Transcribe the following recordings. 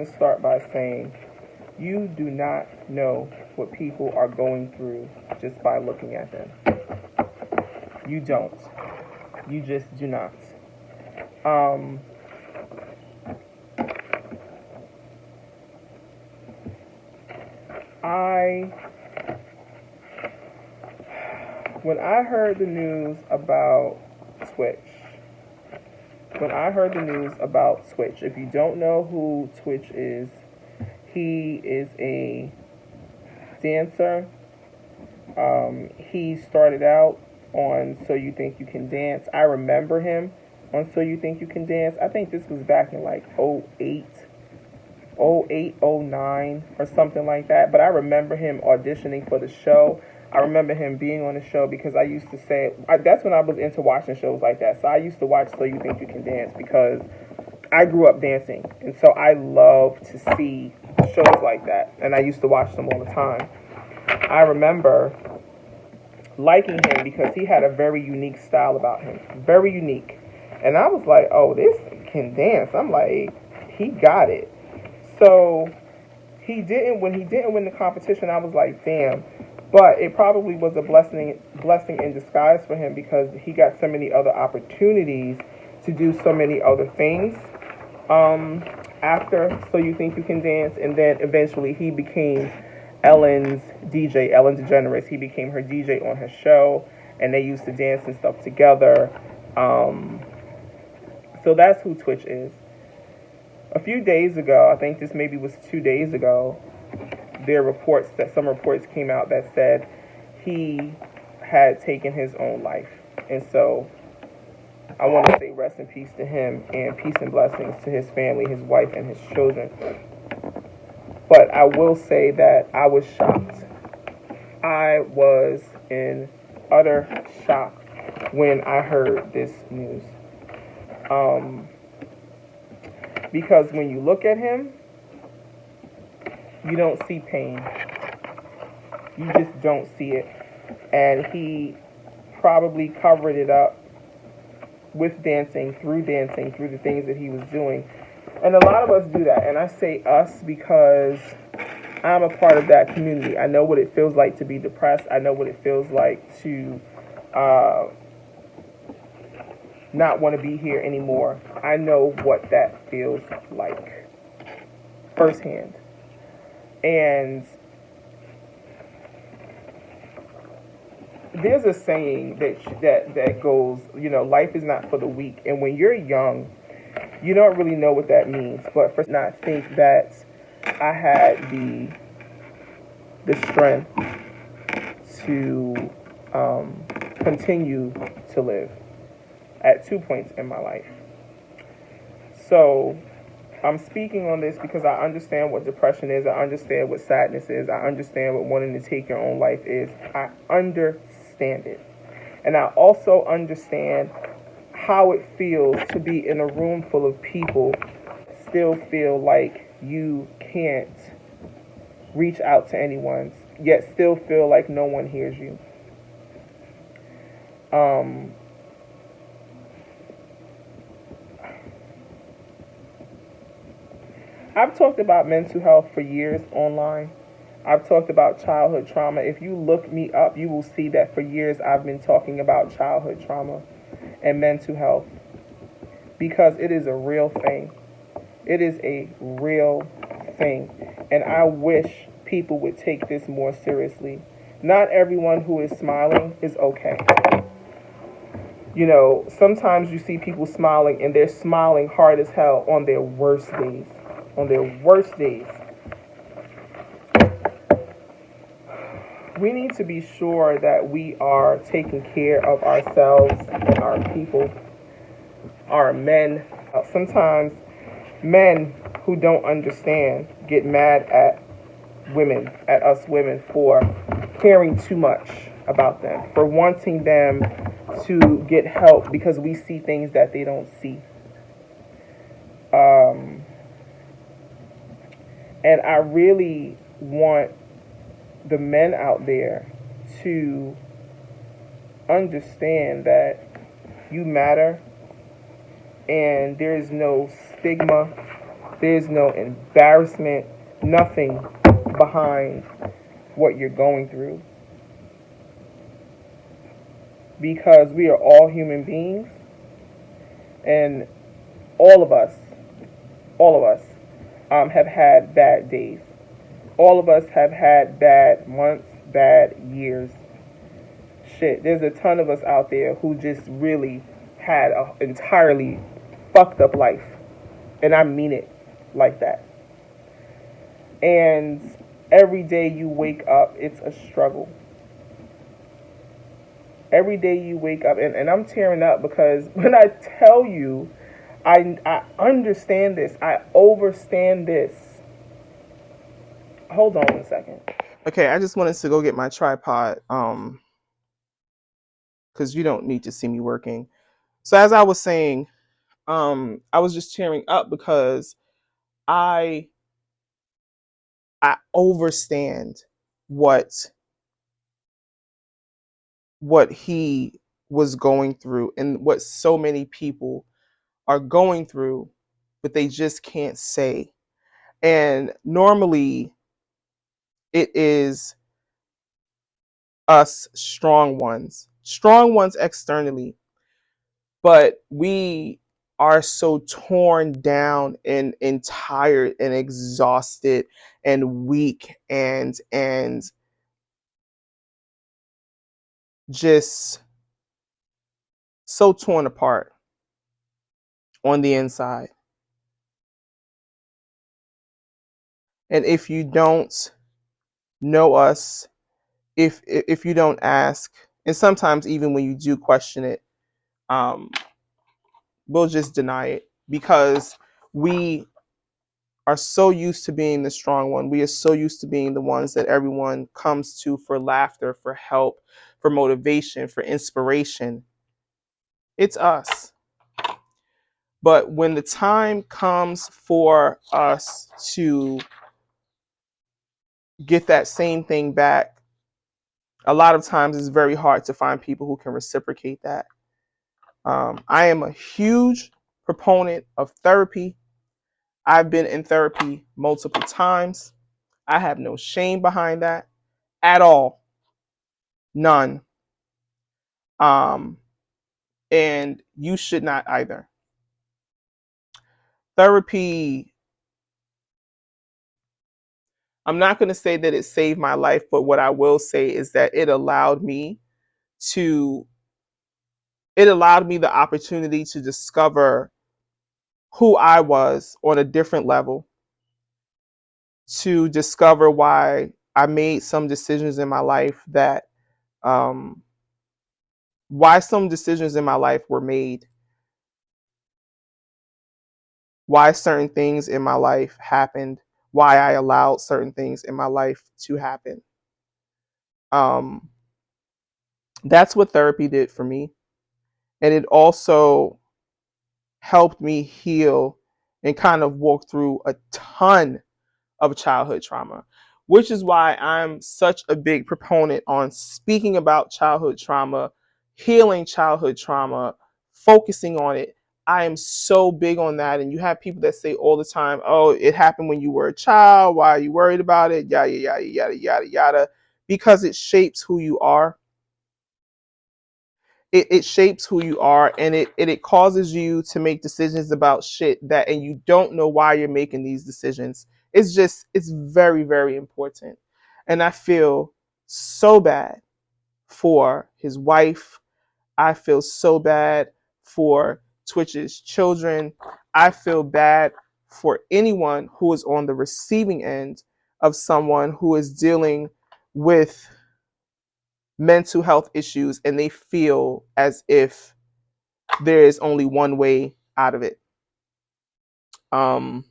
to start by saying, you do not know what people are going through just by looking at them. You don't. You just do not. When I heard the news about Twitch, if you don't know who Twitch is, he is a dancer. He started out on So You Think You Can Dance. I remember him on So You Think You Can Dance. I think this was back in like 08, 09 or something like that. But I remember him auditioning for the show. I remember him being on the show because I used to say, that's when I was into watching shows like that. So I used to watch So You Think You Can Dance because I grew up dancing. And so I love to see shows like that. And I used to watch them all the time. I remember liking him because he had a very unique style about him. Very unique. And I was like, oh, this can dance. I'm like, he got it. So when he didn't win the competition, I was like, damn. But it probably was a blessing in disguise for him because he got so many other opportunities to do so many other things after So You Think You Can Dance. And then eventually he became Ellen's DJ, Ellen DeGeneres. He became her DJ on her show, and they used to dance and stuff together. So that's who Twitch is. A few days ago, I think this maybe was 2 days ago, some reports came out that said he had taken his own life. And so I want to say rest in peace to him and peace and blessings to his family, his wife, and his children. But I will say that I was shocked. I was in utter shock when I heard this news. Because when you look at him, you don't see pain. You just don't see it. And he probably covered it up with dancing, through the things that he was doing. And a lot of us do that. And I say us because I'm a part of that community. I know what it feels like to be depressed. I know what it feels like to not want to be here anymore. I know what that feels like firsthand. And there's a saying that goes, life is not for the weak. And when you're young, you don't really know what that means. But for not think that I had the strength to continue to live at 2 points in my life. So I'm speaking on this because I understand what depression is. I understand what sadness is. I understand what wanting to take your own life is. I understand it. And I also understand how it feels to be in a room full of people, still feel like you can't reach out to anyone, yet still feel like no one hears you. I've talked about mental health for years online. I've talked about childhood trauma. If you look me up, you will see that for years I've been talking about childhood trauma and mental health because it is a real thing. It is a real thing. And I wish people would take this more seriously. Not everyone who is smiling is okay. Sometimes you see people smiling and they're smiling hard as hell on their worst days. We need to be sure that we are taking care of ourselves and our people, our men. Sometimes men who don't understand get mad at us women for caring too much about them, for wanting them to get help because we see things that they don't see. And I really want the men out there to understand that you matter and there is no stigma There's no embarrassment, nothing behind what you're going through, because we are all human beings, and all of us, all of us, have had bad days. All of us have had bad months, bad years. Shit, there's a ton of us out there who just really had an entirely fucked up life. And I mean it like that. And every day you wake up, it's a struggle. Every day you wake up, and I'm tearing up because when I tell you, I understand this, I overstand this. Hold on one second. Okay, I just wanted to go get my tripod, because you don't need to see me working. So as I was saying, I was just tearing up because I overstand what he was going through and what so many people are going through, but they just can't say. And normally it is us strong ones externally, but we are so torn down and tired and exhausted and weak and just so torn apart on the inside. And if you don't know us, if you don't ask, and sometimes even when you do question it, we'll just deny it, because we are so used to being the strong one. We are so used to being the ones that everyone comes to for laughter, for help, for motivation, for inspiration. It's us. But when the time comes for us to get that same thing back, a lot of times it's very hard to find people who can reciprocate that. I am a huge proponent of therapy. I've been in therapy multiple times. I have no shame behind that at all. None. And you should not either. Therapy, I'm not going to say that it saved my life, but what I will say is that it allowed me the opportunity to discover who I was on a different level, to discover why I made some decisions in my life um, why some decisions in my life were made, why certain things in my life happened, why I allowed certain things in my life to happen. That's what therapy did for me. And it also helped me heal and kind of walk through a ton of childhood trauma, which is why I'm such a big proponent on speaking about childhood trauma, healing childhood trauma, focusing on it. I am so big on that. And you have people that say all the time, oh, it happened when you were a child. Why are you worried about it? Yada, yada, yada, yada, yada. Because it shapes who you are. It shapes who you are, and it causes you to make decisions about shit that, and you don't know why you're making these decisions. It's very, very important. And I feel so bad for his wife. I feel so bad for Twitch's children. I feel bad for anyone who is on the receiving end of someone who is dealing with mental health issues and they feel as if there is only one way out of it. Um,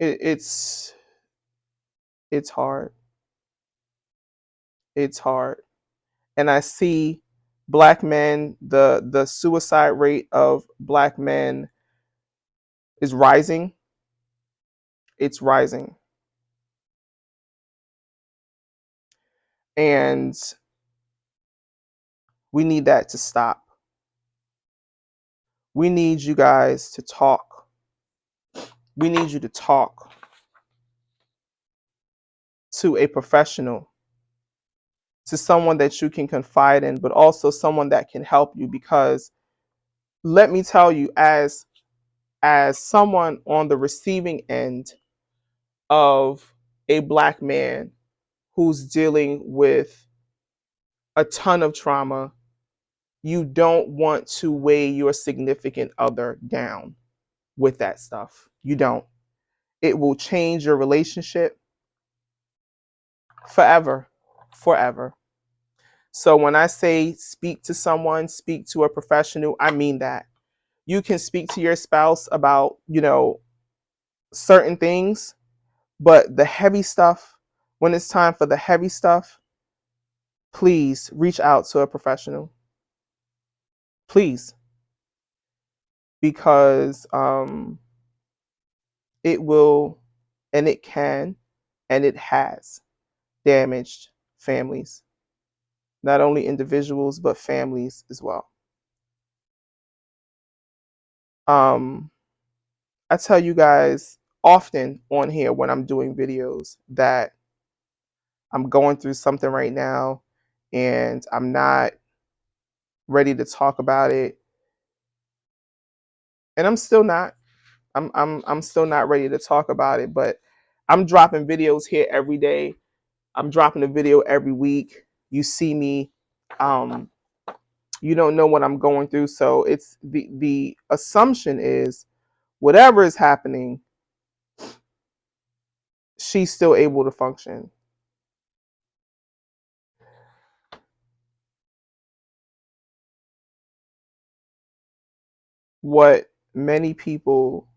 it's hard. It's hard, and I see black men. The suicide rate of black men is rising. It's rising, and we need that to stop. We need you guys to talk. We need you to talk to a professional, to someone that you can confide in, but also someone that can help you. Because let me tell you, as someone on the receiving end of a Black man who's dealing with a ton of trauma, you don't want to weigh your significant other down with that stuff. You don't. It will change your relationship forever, forever. So when I say speak to someone, speak to a professional, I mean that. You can speak to your spouse about, certain things, but the heavy stuff, when it's time for the heavy stuff, please reach out to a professional. Please. Because it will, and it can, and it has damaged families. Not only individuals, but families as well. I tell you guys often on here when I'm doing videos that I'm going through something right now and I'm not ready to talk about it. And I'm still not. I'm still not ready to talk about it, but I'm dropping videos here every day. I'm dropping a video every week. You see me. You don't know what I'm going through. So it's the assumption is whatever is happening, she's still able to function. What many people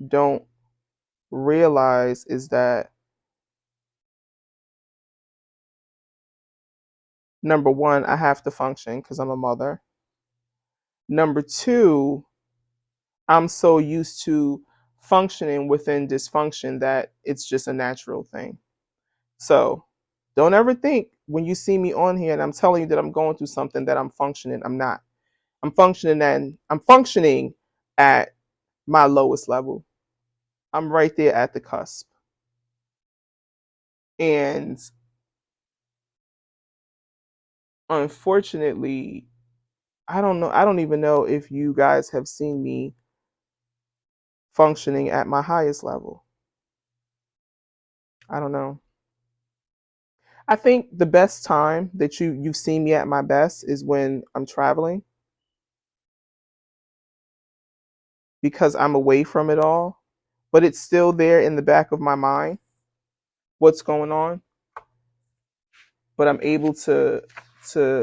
don't realize is that, number one, I have to function because I'm a mother. Number two, I'm so used to functioning within dysfunction that it's just a natural thing. So don't ever think when you see me on here and I'm telling you that I'm going through something that I'm functioning. I'm not. I'm functioning at my lowest level. I'm right there at the cusp. And unfortunately, I don't know. I don't even know if you guys have seen me functioning at my highest level. I don't know. I think the best time that you've seen me at my best is when I'm traveling, because I'm away from it all, but it's still there in the back of my mind what's going on. But I'm able to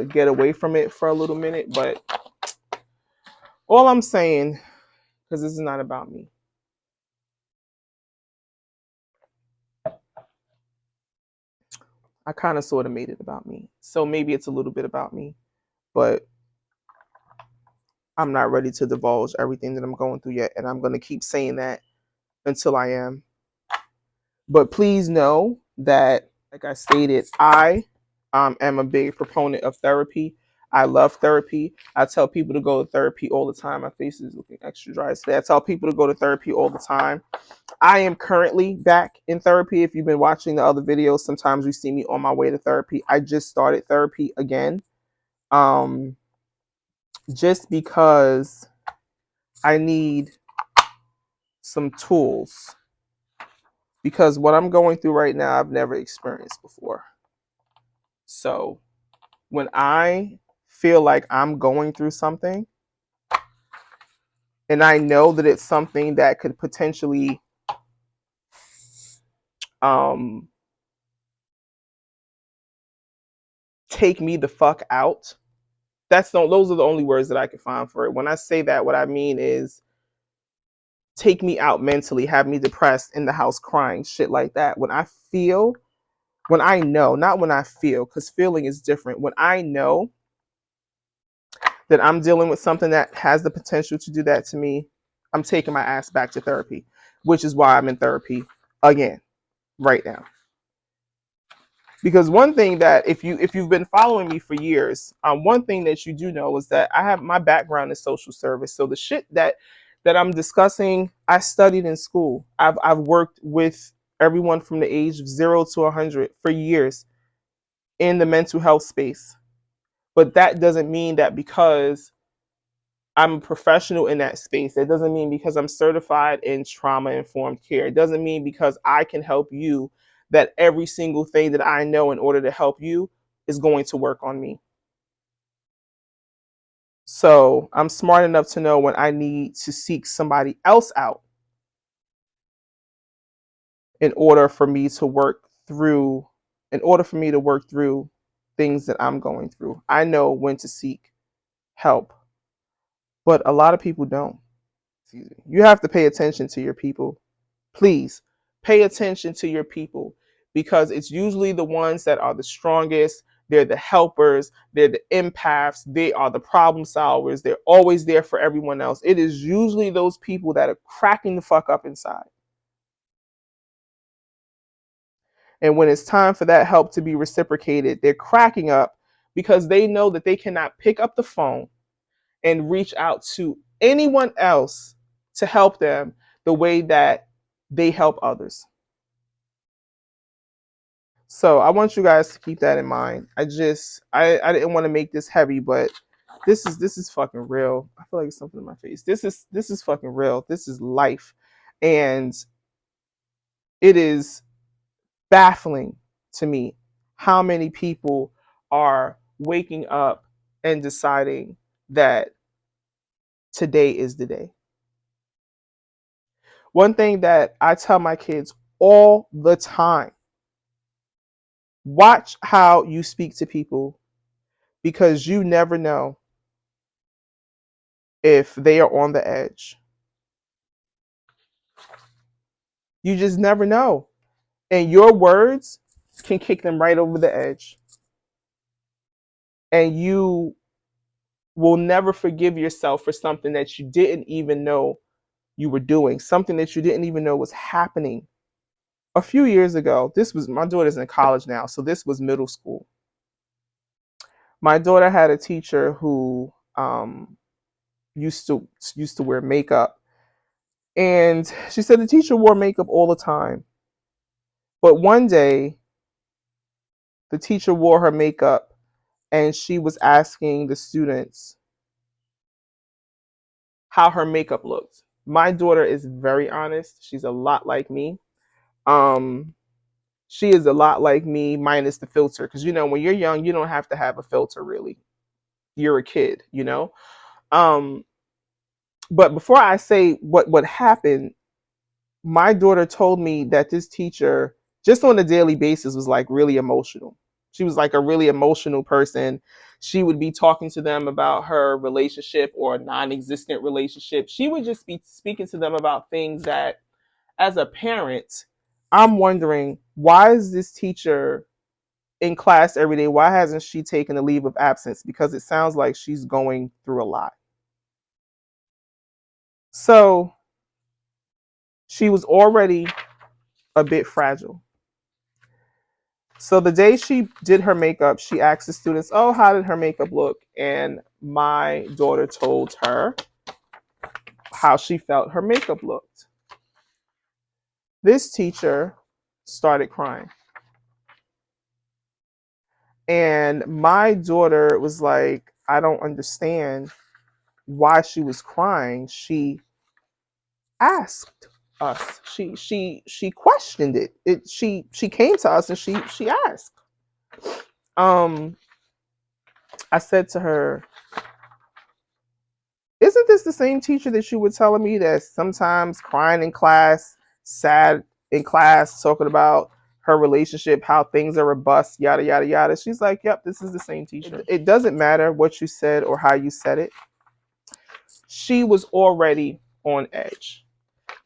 get away from it for a little minute. But all I'm saying, because this is not about me, I kind of sort of made it about me. So maybe it's a little bit about me, but I'm not ready to divulge everything that I'm going through yet. And I'm going to keep saying that until I am. But please know that, like I stated, I am a big proponent of therapy. I love therapy. I tell people to go to therapy all the time. My face is looking extra dry today. I tell people to go to therapy all the time. I am currently back in therapy. If you've been watching the other videos, sometimes you see me on my way to therapy. I just started therapy again. Just because I need some tools. Because what I'm going through right now, I've never experienced before. So when I feel like I'm going through something and I know that it's something that could potentially take me the fuck out, those are the only words that I can find for it. When I say that, what I mean is take me out mentally, have me depressed, in the house crying, shit like that. When I know, not when I feel, because feeling is different. When I know that I'm dealing with something that has the potential to do that to me, I'm taking my ass back to therapy, which is why I'm in therapy again right now. Because one thing that if you've been following me for years, one thing that you do know is that I have my background in social service. So the shit that I'm discussing, I studied in school. I've worked with everyone from the age of 0 to 100 for years in the mental health space. But that doesn't mean that because I'm a professional in that space, it doesn't mean because I'm certified in trauma informed care. It doesn't mean because I can help you that every single thing that I know in order to help you is going to work on me. So I'm smart enough to know when I need to seek somebody else out in order for me to work through things that I'm going through. I know when to seek help, but a lot of people don't. You have to pay attention to your people. Please pay attention to your people, because it's usually the ones that are the strongest. They're the helpers. They're the empaths. They are the problem solvers. They're always there for everyone else. It is usually those people that are cracking the fuck up inside. And when it's time for that help to be reciprocated, they're cracking up because they know that they cannot pick up the phone and reach out to anyone else to help them the way that they help others. So I want you guys to keep that in mind. I didn't want to make this heavy, but this is fucking real. I feel like it's something in my face. This is fucking real. This is life. And it is baffling to me how many people are waking up and deciding that today is the day. One thing that I tell my kids all the time: watch how you speak to people, because you never know if they are on the edge. You just never know. And your words can kick them right over the edge. And you will never forgive yourself for something that you didn't even know you were doing, something that you didn't even know was happening. A few years ago, my daughter's in college now, so this was middle school. My daughter had a teacher who used to wear makeup. And she said the teacher wore makeup all the time. But one day, the teacher wore her makeup and she was asking the students how her makeup looked. My daughter is very honest. She's a lot like me. She is a lot like me minus the filter. Because, when you're young, you don't have to have a filter, really. You're a kid, But before I say what happened, my daughter told me that this teacher, just on a daily basis, was like really emotional. She was like a really emotional person. She would be talking to them about her relationship or a non-existent relationship. She would just be speaking to them about things that, as a parent, I'm wondering, why is this teacher in class every day? Why hasn't she taken a leave of absence? Because it sounds like she's going through a lot. So she was already a bit fragile. So the day she did her makeup, she asked the students, "Oh, how did her makeup look?" And my daughter told her how she felt her makeup looked. This teacher started crying. And my daughter was like, "I don't understand why she was crying." She asked us. She questioned it. She came to us and she asked. I said to her, "Isn't this the same teacher that you were telling me that sometimes crying in class, sad in class, talking about her relationship, how things are a bust, yada, yada, yada?" She's like, "Yep, this is the same teacher." It doesn't matter what you said or how you said it. She was already on edge.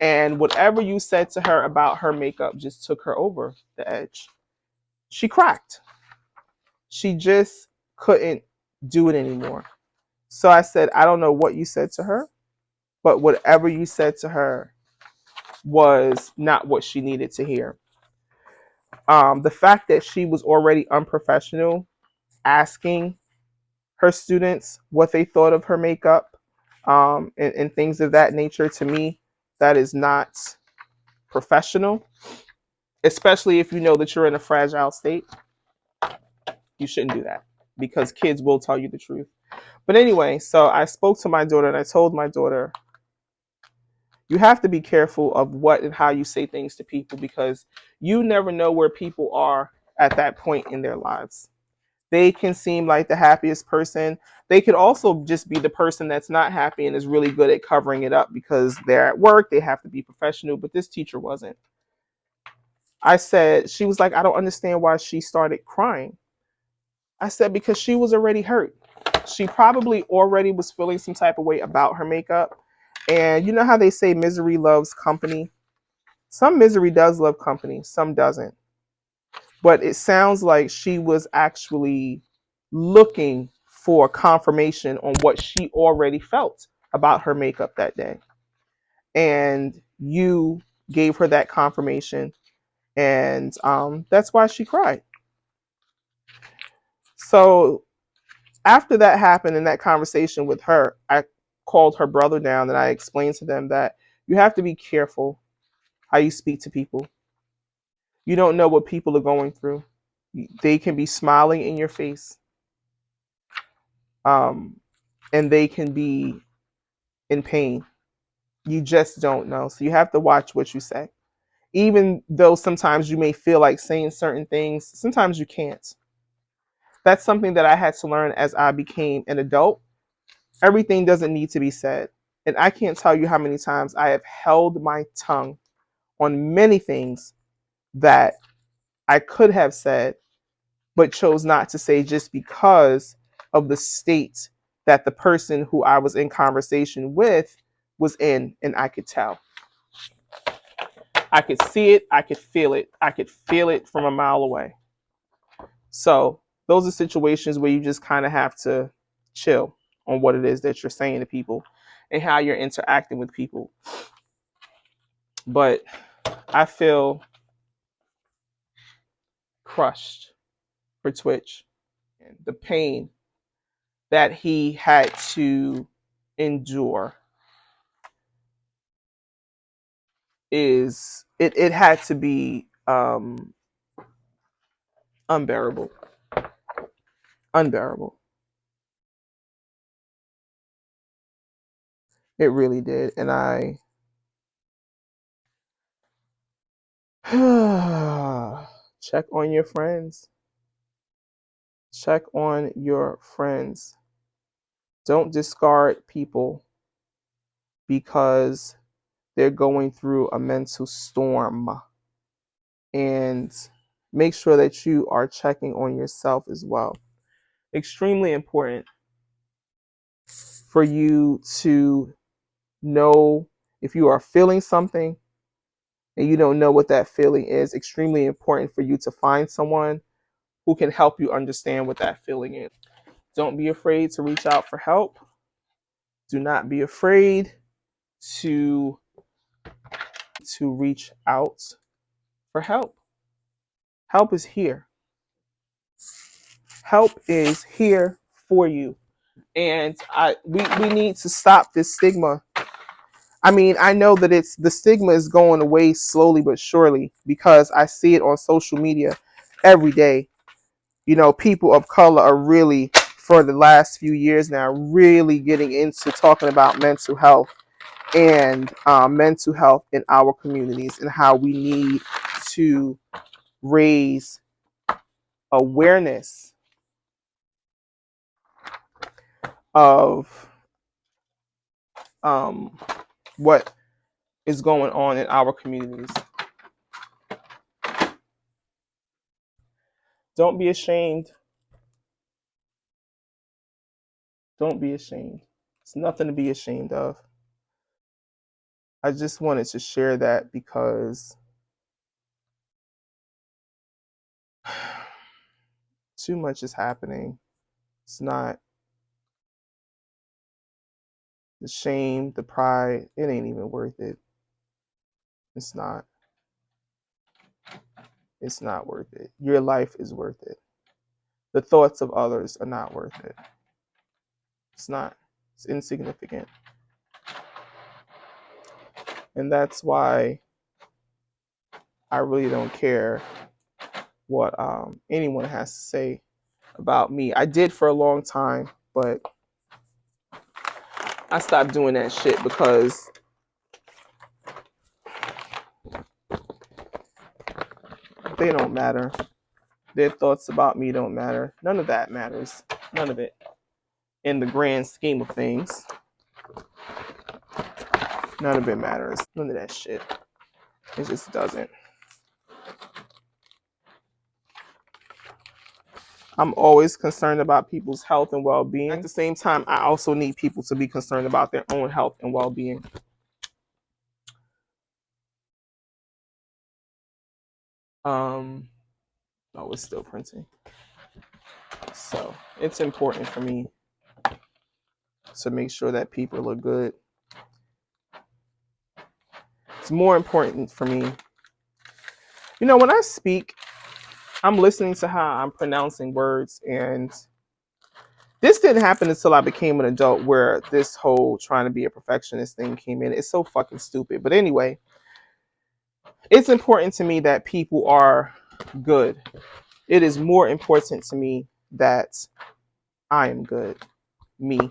And whatever you said to her about her makeup just took her over the edge. She cracked. She just couldn't do it anymore. So I said, "I don't know what you said to her, but whatever you said to her was not what she needed to hear." The fact that she was already unprofessional, asking her students what they thought of her makeup, and things of that nature, to me, that is not professional, especially if you know that you're in a fragile state. You shouldn't do that because kids will tell you the truth. But anyway, so I spoke to my daughter and I told my daughter, you have to be careful of what and how you say things to people because you never know where people are at that point in their lives. They can seem like the happiest person. They could also just be the person that's not happy and is really good at covering it up because they're at work. They have to be professional, but this teacher wasn't. I said, she was like, I don't understand why she started crying. I said, because she was already hurt. She probably already was feeling some type of way about her makeup. And you know how they say misery loves company? Some misery does love company, some doesn't. But it sounds like she was actually looking for confirmation on what she already felt about her makeup that day. And you gave her that confirmation. And that's why she cried. So after that happened in that conversation with her, I called her brother down and I explained to them that you have to be careful how you speak to people. You don't know what people are going through. They can be smiling in your face, and they can be in pain. You just don't know. So you have to watch what you say. Even though sometimes you may feel like saying certain things, sometimes you can't. That's something that I had to learn as I became an adult. Everything doesn't need to be said. And I can't tell you how many times I have held my tongue on many things that I could have said, but chose not to say just because of the state that the person who I was in conversation with was in, and I could tell. I could see it, I could feel it. I could feel it from a mile away. So those are situations where you just kind of have to chill on what it is that you're saying to people and how you're interacting with people. But I feel crushed for Twitch and the pain that he had to endure it had to be unbearable. Unbearable. It really did. And I check on your friends. Check on your friends. Don't discard people because they're going through a mental storm. And make sure that you are checking on yourself as well. Extremely important for you to know if you are feeling something and you don't know what that feeling is. Extremely important for you to find someone who can help you understand what that feeling is. Don't be afraid to reach out for help. Do not be afraid to reach out for help. Help is here. Help is here for you. And we need to stop this stigma. I mean, I know that the stigma is going away slowly but surely because I see it on social media every day. You know, people of color are really, for the last few years now, really getting into talking about mental health and mental health in our communities and how we need to raise awareness of what is going on in our communities. Don't be ashamed. Don't be ashamed. It's nothing to be ashamed of. I just wanted to share that because too much is happening. It's not the shame, the pride, it ain't even worth it. It's not. It's not worth it. Your life is worth it. The thoughts of others are not worth it. It's not. It's insignificant. And that's why I really don't care what anyone has to say about me. I did for a long time, but I stopped doing that shit because they don't matter. Their thoughts about me don't matter. None of that matters. None of it. In the grand scheme of things, none of it matters. None of that shit. It just doesn't. I'm always concerned about people's health and well-being. At the same time, I also need people to be concerned about their own health and well-being. Oh, it's still printing. So it's important for me to make sure that people are good. It's more important for me. You know, when I speak, I'm listening to how I'm pronouncing words, and this didn't happen until I became an adult, where this whole trying to be a perfectionist thing came in. It's so fucking stupid. But anyway, it's important to me that people are good. It is more important to me that I am good. Me.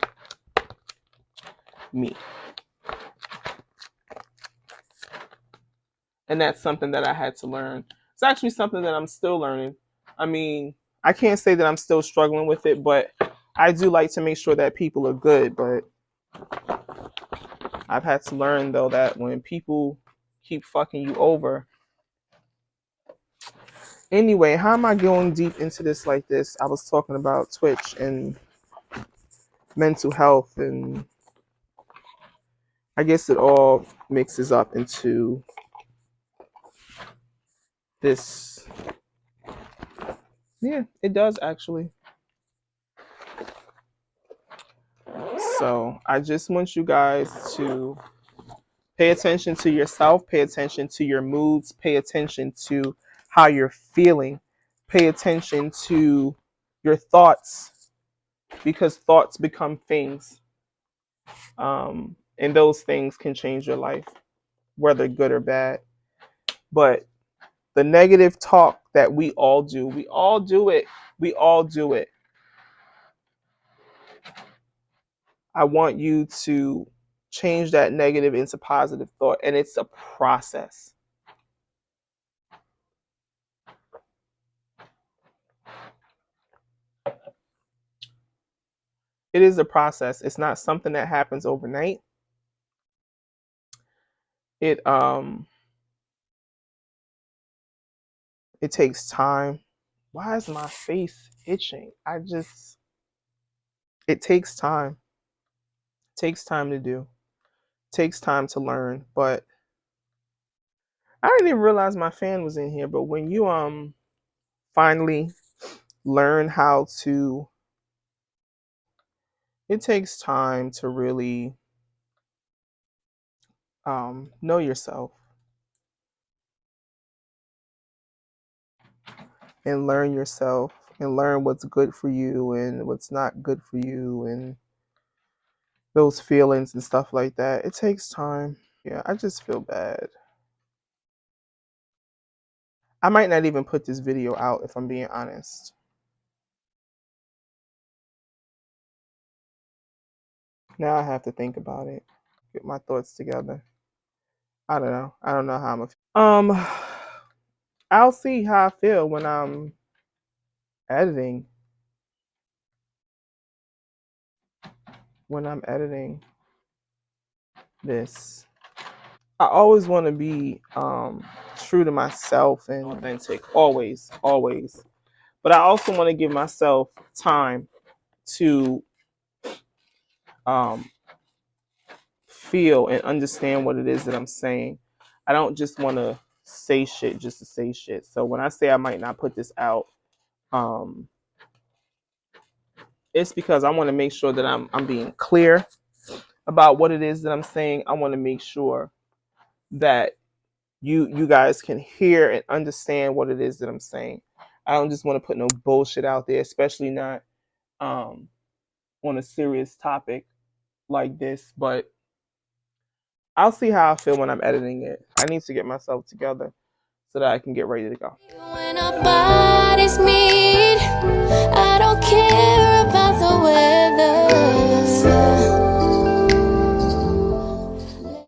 And that's something that I had to learn. It's actually something that I'm still learning. I mean, I can't say that I'm still struggling with it, but I do like to make sure that people are good. But I've had to learn, though, that when people keep fucking you over. Anyway, how am I going deep into this like this? I was talking about Twitch and mental health, and I guess it all mixes up into this. Yeah, it does actually. So I just want you guys to pay attention to yourself, pay attention to your moods, pay attention to how you're feeling, pay attention to your thoughts, because thoughts become things. And those things can change your life, whether good or bad. But the negative talk that we all do it. We all do it. I want you to change that negative into positive thought, and it's a process. It is a process. It's not something that happens overnight. It takes time. Why is my face itching? It takes time. It takes time to do. It takes time to learn. But I didn't even realize my fan was in here. But when you finally learn how to, it takes time to really know yourself and learn yourself and learn what's good for you and what's not good for you, and those feelings and stuff like that. It takes time. Yeah, I just feel bad. I might not even put this video out, if I'm being honest. Now I have to think about it, get my thoughts together. I don't know. I don't know how I'm I'll see how I feel when I'm editing. When I'm editing this, I always want to be true to myself and authentic. Always. But I also want to give myself time to feel and understand what it is that I'm saying. I don't just want to say shit just to say shit. So when I say I might not put this out, it's because I want to make sure that I'm being clear about what it is that I'm saying. I want to make sure that you guys can hear and understand what it is that I'm saying. I don't just want to put no bullshit out there, especially not on a serious topic like this. But I'll see how I feel when I'm editing it. I need to get myself together so that I can get ready to go. When our bodies meet, I don't care.